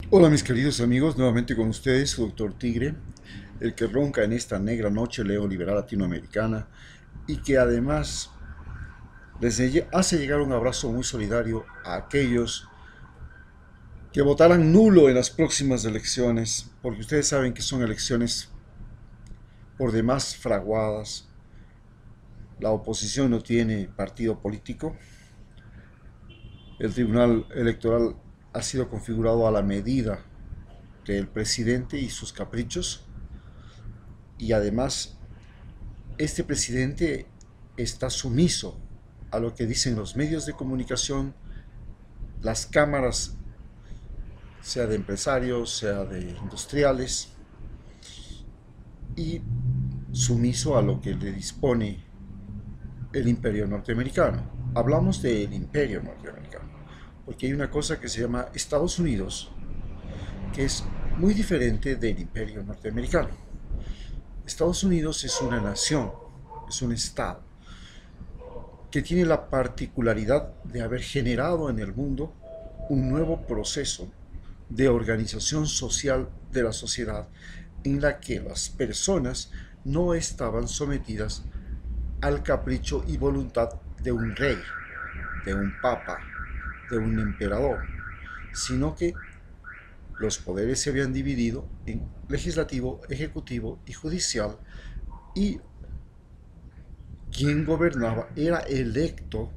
Hola mis queridos amigos, nuevamente con ustedes, su doctor Tigre, el que ronca en esta negra noche neoliberal latinoamericana y que además hace llegar un abrazo muy solidario a aquellos que votarán nulo en las próximas elecciones, porque ustedes saben que son elecciones por demás fraguadas, la oposición no tiene partido político, el Tribunal Electoral ha sido configurado a la medida del presidente y sus caprichos, y además este presidente está sumiso a lo que dicen los medios de comunicación, las cámaras, sea de empresarios, sea de industriales, y sumiso a lo que le dispone el imperio norteamericano. Hablamos del imperio norteamericano, porque hay una cosa que se llama Estados Unidos, que es muy diferente del imperio norteamericano. Estados Unidos es una nación, es un estado, que tiene la particularidad de haber generado en el mundo un nuevo proceso de organización social de la sociedad en la que las personas no estaban sometidas al capricho y voluntad de un rey, de un papa, de un emperador, sino que los poderes se habían dividido en legislativo, ejecutivo y judicial, y quien gobernaba era electo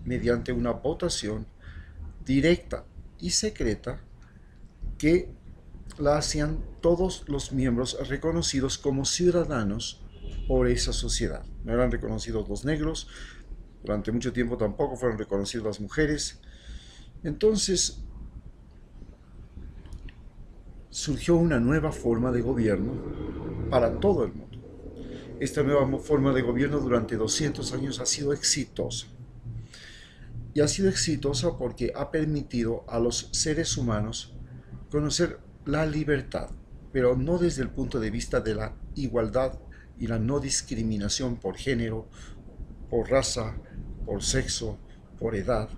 mediante una votación directa y secreta que la hacían todos los miembros reconocidos como ciudadanos por esa sociedad. No eran reconocidos los negros, durante mucho tiempo tampoco fueron reconocidas las mujeres. Entonces surgió una nueva forma de gobierno para todo el mundo. Esta nueva forma de gobierno durante 200 años ha sido exitosa. Y ha sido exitosa porque ha permitido a los seres humanos conocer la libertad, pero no desde el punto de vista de la igualdad y la no discriminación por género, por raza, por sexo, por edad,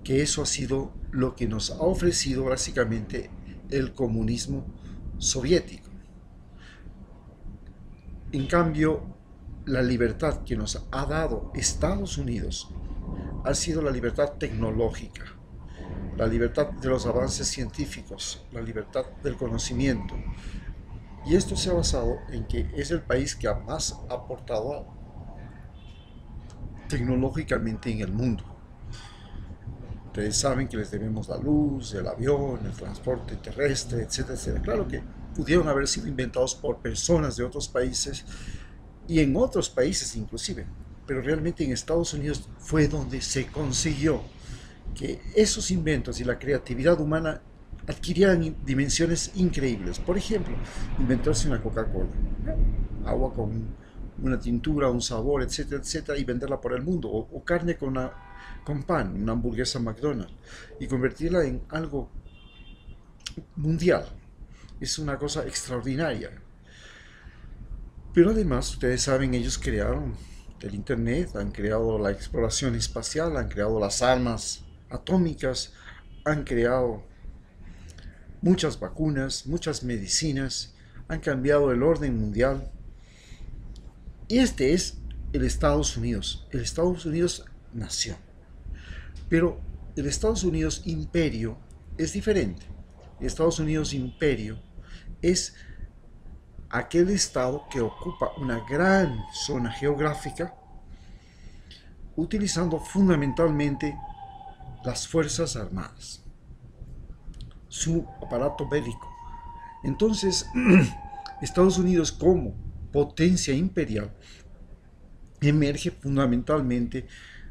que eso ha sido lo que nos ha ofrecido básicamente el comunismo soviético. En cambio, la libertad que nos ha dado Estados Unidos ha sido la libertad tecnológica, la libertad de los avances científicos, la libertad del conocimiento. Y esto se ha basado en que es el país que más ha aportado tecnológicamente en el mundo. Ustedes saben que les debemos la luz, el avión, el transporte terrestre, etcétera, etcétera. Claro que pudieron haber sido inventados por personas de otros países y en otros países inclusive, pero realmente en Estados Unidos fue donde se consiguió que esos inventos y la creatividad humana adquirieran dimensiones increíbles. Por ejemplo, inventarse una Coca-Cola, agua con una tintura, un sabor, etcétera, etcétera, y venderla por el mundo, o carne con pan, una hamburguesa McDonald's, y convertirla en algo mundial. Es una cosa extraordinaria. Pero además, ustedes saben, ellos crearon el Internet, han creado la exploración espacial, han creado las armas atómicas, han creado muchas vacunas, muchas medicinas, han cambiado el orden mundial. Y este es el Estados Unidos nación. Pero el Estados Unidos imperio es diferente. El Estados Unidos imperio es aquel estado que ocupa una gran zona geográfica utilizando fundamentalmente las Fuerzas Armadas, su aparato bélico. Entonces, Estados Unidos como potencia imperial emerge fundamentalmente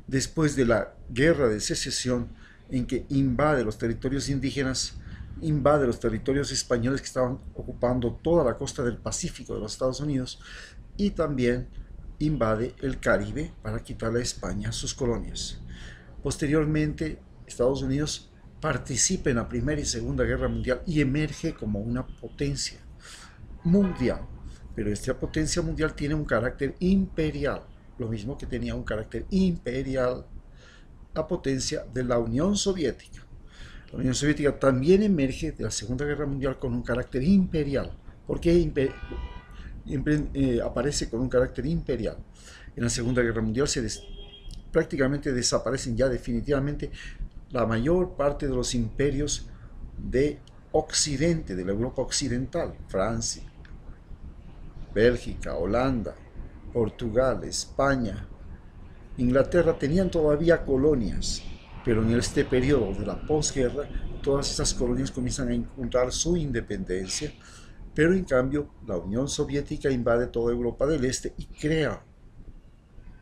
después de la Guerra de Secesión, en que invade los territorios indígenas, invade los territorios españoles que estaban ocupando toda la costa del Pacífico de los Estados Unidos, y también invade el Caribe para quitarle a España sus colonias. Posteriormente, Estados Unidos participa en la Primera y Segunda Guerra Mundial y emerge como una potencia mundial. Pero esta potencia mundial tiene un carácter imperial, lo mismo que tenía un carácter imperial la potencia de la Unión Soviética. La Unión Soviética también emerge de la Segunda Guerra Mundial con un carácter imperial. ¿Por qué aparece con un carácter imperial? En la Segunda Guerra Mundial prácticamente desaparecen ya definitivamente la mayor parte de los imperios de Occidente, de la Europa occidental, Francia, Bélgica, Holanda, Portugal, España, Inglaterra tenían todavía colonias, pero en este periodo de la posguerra todas esas colonias comienzan a encontrar su independencia, pero en cambio la Unión Soviética invade toda Europa del Este y crea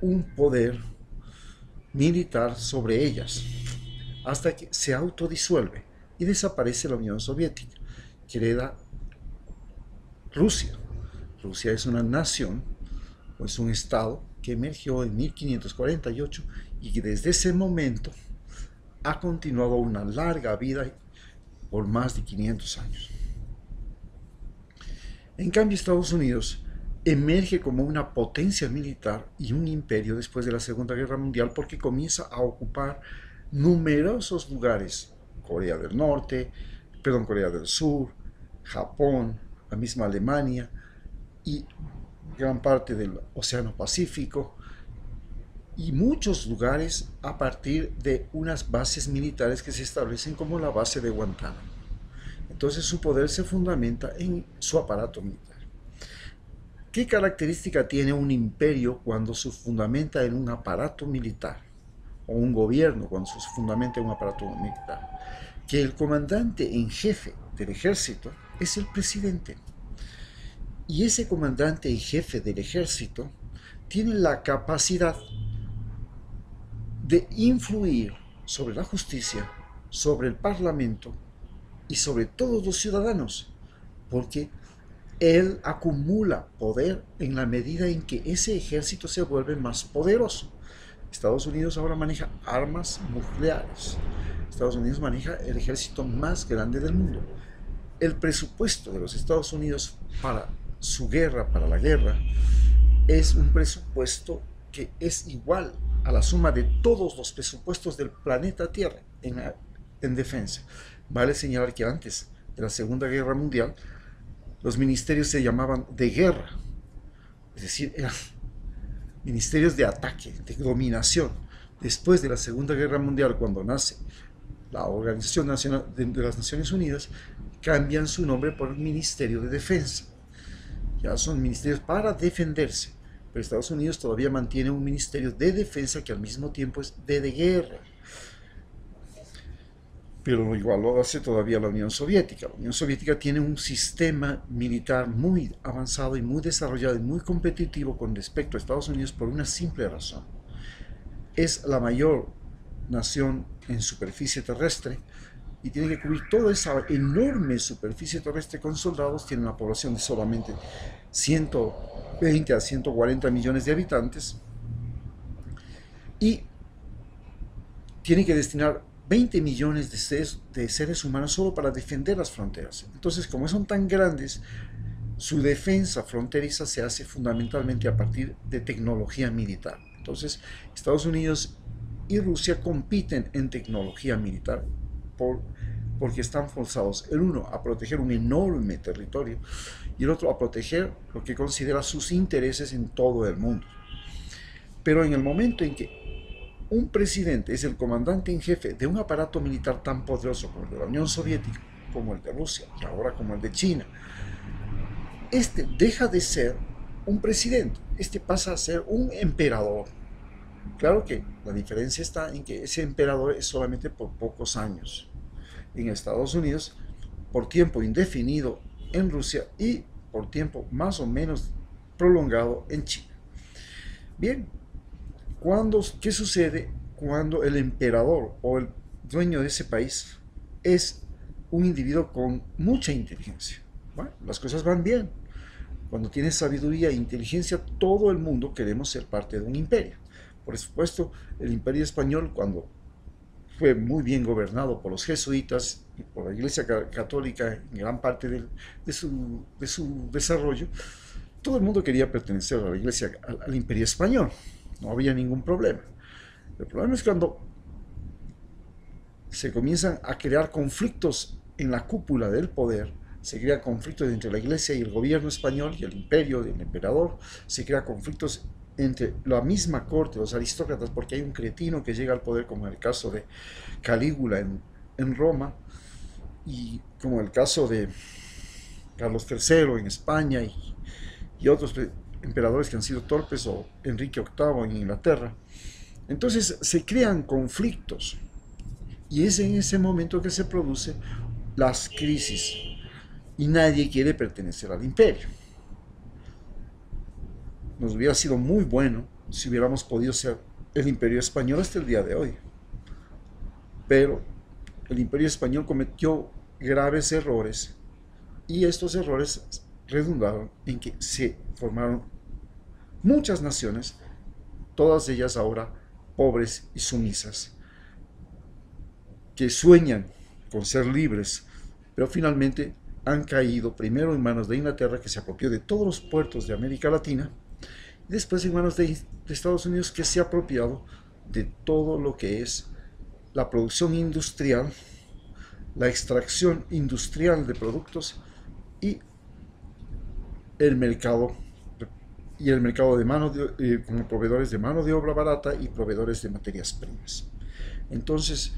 un poder militar sobre ellas, hasta que se autodisuelve y desaparece la Unión Soviética, que hereda Rusia. Rusia es una nación, o es un estado que emergió en 1548 y que desde ese momento ha continuado una larga vida por más de 500 años. En cambio, Estados Unidos emerge como una potencia militar y un imperio después de la Segunda Guerra Mundial porque comienza a ocupar numerosos lugares: Corea del Norte, Corea del Sur, Japón, la misma Alemania y gran parte del Océano Pacífico, y muchos lugares a partir de unas bases militares que se establecen como la base de Guantánamo. Entonces su poder se fundamenta en su aparato militar. ¿Qué característica tiene un imperio cuando se fundamenta en un aparato militar? O un gobierno cuando se fundamenta en un aparato militar. Que el comandante en jefe del ejército es el presidente. Y ese comandante en jefe del ejército tiene la capacidad de influir sobre la justicia, sobre el parlamento y sobre todos los ciudadanos, porque él acumula poder en la medida en que ese ejército se vuelve más poderoso. Estados Unidos ahora maneja armas nucleares. Estados Unidos maneja el ejército más grande del mundo. El presupuesto de los Estados Unidos para su guerra, para la guerra, es un presupuesto que es igual a la suma de todos los presupuestos del planeta Tierra en defensa. Vale señalar que antes de la Segunda Guerra Mundial, los ministerios se llamaban de guerra, es decir, eran ministerios de ataque, de dominación. Después de la Segunda Guerra Mundial, cuando nace la Organización Nacional de las Naciones Unidas, cambian su nombre por Ministerio de Defensa. Ya son ministerios para defenderse, pero Estados Unidos todavía mantiene un ministerio de defensa que al mismo tiempo es de guerra. Pero igual lo hace todavía la Unión Soviética. La Unión Soviética tiene un sistema militar muy avanzado y muy desarrollado y muy competitivo con respecto a Estados Unidos por una simple razón. Es la mayor nación en superficie terrestre y tiene que cubrir toda esa enorme superficie terrestre con soldados. Tiene una población de solamente 120 a 140 millones de habitantes y tiene que destinar 20 millones de seres humanos solo para defender las fronteras. Entonces, como son tan grandes, su defensa fronteriza se hace fundamentalmente a partir de tecnología militar. Entonces, Estados Unidos y Rusia compiten en tecnología militar porque están forzados, el uno a proteger un enorme territorio y el otro a proteger lo que considera sus intereses en todo el mundo. Pero en el momento en que un presidente es el comandante en jefe de un aparato militar tan poderoso como el de la Unión Soviética, como el de Rusia y ahora como el de China, este deja de ser un presidente, este pasa a ser un emperador. Claro que la diferencia está en que ese emperador es solamente por pocos años en Estados Unidos, por tiempo indefinido en Rusia y por tiempo más o menos prolongado en China. Bien, ¿qué sucede cuando el emperador o el dueño de ese país es un individuo con mucha inteligencia? Bueno, las cosas van bien. Cuando tienes sabiduría e inteligencia, todo el mundo queremos ser parte de un imperio. Por supuesto, el imperio español, cuando fue muy bien gobernado por los jesuitas y por la Iglesia Católica en gran parte de su desarrollo, todo el mundo quería pertenecer a la Iglesia, al imperio español. No había ningún problema. El problema es cuando se comienzan a crear conflictos en la cúpula del poder, se crean conflictos entre la iglesia y el gobierno español y el imperio del emperador, se crean conflictos entre la misma corte, los aristócratas, porque hay un cretino que llega al poder, como en el caso de Calígula en Roma, y como el caso de Carlos III en España y otros emperadores que han sido torpes, o Enrique VIII en Inglaterra. Entonces se crean conflictos y es en ese momento que se producen las crisis y nadie quiere pertenecer al imperio. Nos hubiera sido muy bueno si hubiéramos podido ser el imperio español hasta el día de hoy, pero el imperio español cometió graves errores y estos errores redundaron en que se formaron muchas naciones, todas ellas ahora pobres y sumisas, que sueñan con ser libres, pero finalmente han caído primero en manos de Inglaterra, que se apropió de todos los puertos de América Latina, y después en manos de Estados Unidos, que se ha apropiado de todo lo que es la producción industrial, la extracción industrial de productos y el mercado de como proveedores de mano de obra barata y proveedores de materias primas. Entonces,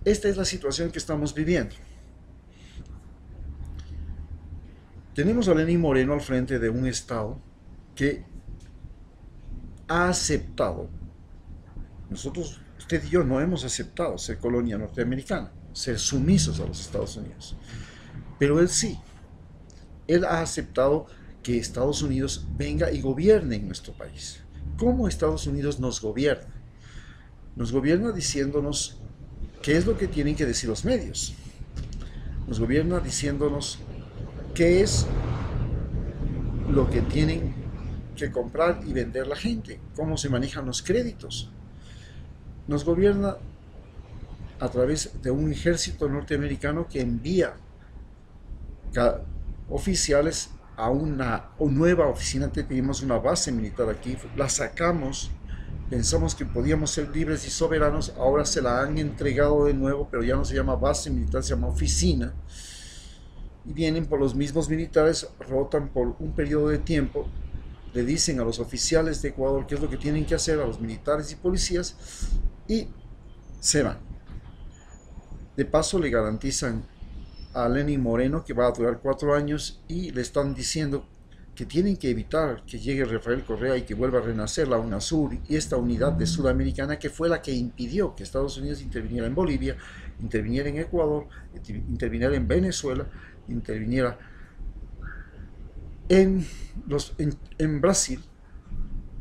esta es la situación que estamos viviendo. Tenemos a Lenín Moreno al frente de un Estado que ha aceptado, nosotros, usted y yo no hemos aceptado ser colonia norteamericana, ser sumisos a los Estados Unidos, pero él sí, él ha aceptado que Estados Unidos venga y gobierne en nuestro país. ¿Cómo Estados Unidos nos gobierna? Nos gobierna diciéndonos qué es lo que tienen que decir los medios. Nos gobierna diciéndonos qué es lo que tienen que comprar y vender la gente, cómo se manejan los créditos. Nos gobierna a través de un ejército norteamericano que envía oficiales a una nueva oficina. Teníamos una base militar aquí, la sacamos, pensamos que podíamos ser libres y soberanos, ahora se la han entregado de nuevo, pero ya no se llama base militar, se llama oficina, y vienen por los mismos militares, rotan por un periodo de tiempo, le dicen a los oficiales de Ecuador qué es lo que tienen que hacer, a los militares y policías, y se van. De paso le garantizan a Lenín Moreno que va a durar 4 años y le están diciendo que tienen que evitar que llegue Rafael Correa y que vuelva a renacer la UNASUR y esta unidad de sudamericana, que fue la que impidió que Estados Unidos interviniera en Bolivia, interviniera en Ecuador, interviniera en Venezuela, interviniera en Brasil,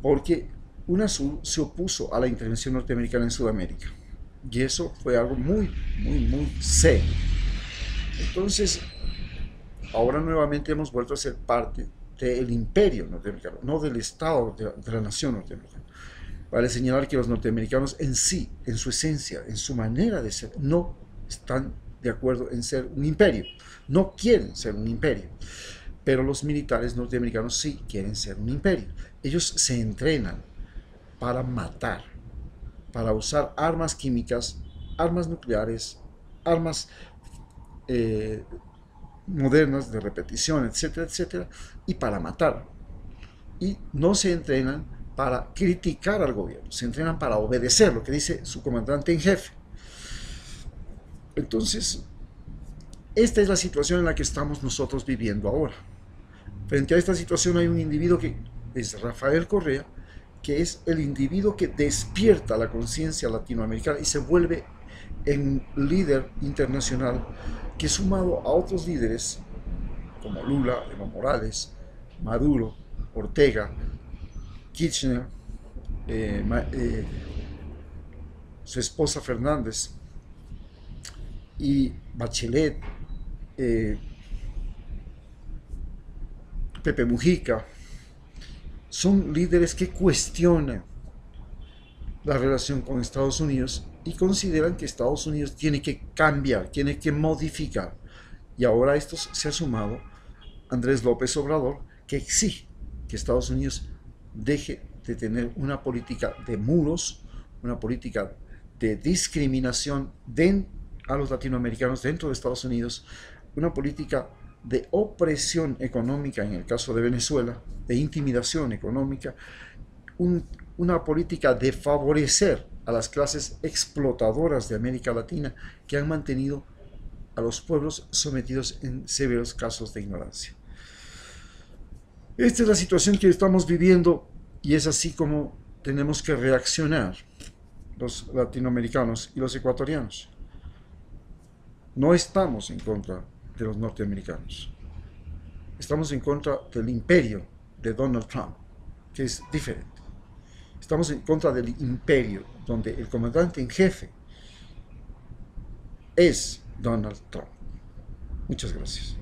porque UNASUR se opuso a la intervención norteamericana en Sudamérica. Y eso fue algo muy, muy, muy serio. Entonces, ahora nuevamente hemos vuelto a ser parte del imperio norteamericano, no del Estado, de la nación norteamericana. Vale señalar que los norteamericanos en sí, en su esencia, en su manera de ser, no están de acuerdo en ser un imperio, no quieren ser un imperio, pero los militares norteamericanos sí quieren ser un imperio. Ellos se entrenan para matar, para usar armas químicas, armas nucleares, armas modernas de repetición, etcétera, etcétera, y para matar. Y no se entrenan para criticar al gobierno, se entrenan para obedecer lo que dice su comandante en jefe. Entonces, esta es la situación en la que estamos nosotros viviendo ahora. Frente a esta situación hay un individuo que es Rafael Correa, que es el individuo que despierta la conciencia latinoamericana y se vuelve en líder internacional, que sumado a otros líderes como Lula, Evo Morales, Maduro, Ortega, Kirchner, su esposa Fernández y Bachelet, Pepe Mujica, son líderes que cuestionan la relación con Estados Unidos y consideran que Estados Unidos tiene que cambiar, tiene que modificar. Y ahora a esto se ha sumado Andrés López Obrador, que exige que Estados Unidos deje de tener una política de muros, una política de discriminación a los latinoamericanos dentro de Estados Unidos, una política de opresión económica en el caso de Venezuela, de intimidación económica, una política de favorecer a las clases explotadoras de América Latina que han mantenido a los pueblos sometidos en severos casos de ignorancia. Esta es la situación que estamos viviendo y es así como tenemos que reaccionar los latinoamericanos y los ecuatorianos. No estamos en contra de los norteamericanos. Estamos en contra del imperio de Donald Trump, que es diferente. Estamos en contra del imperio donde el comandante en jefe es Donald Trump. Muchas gracias.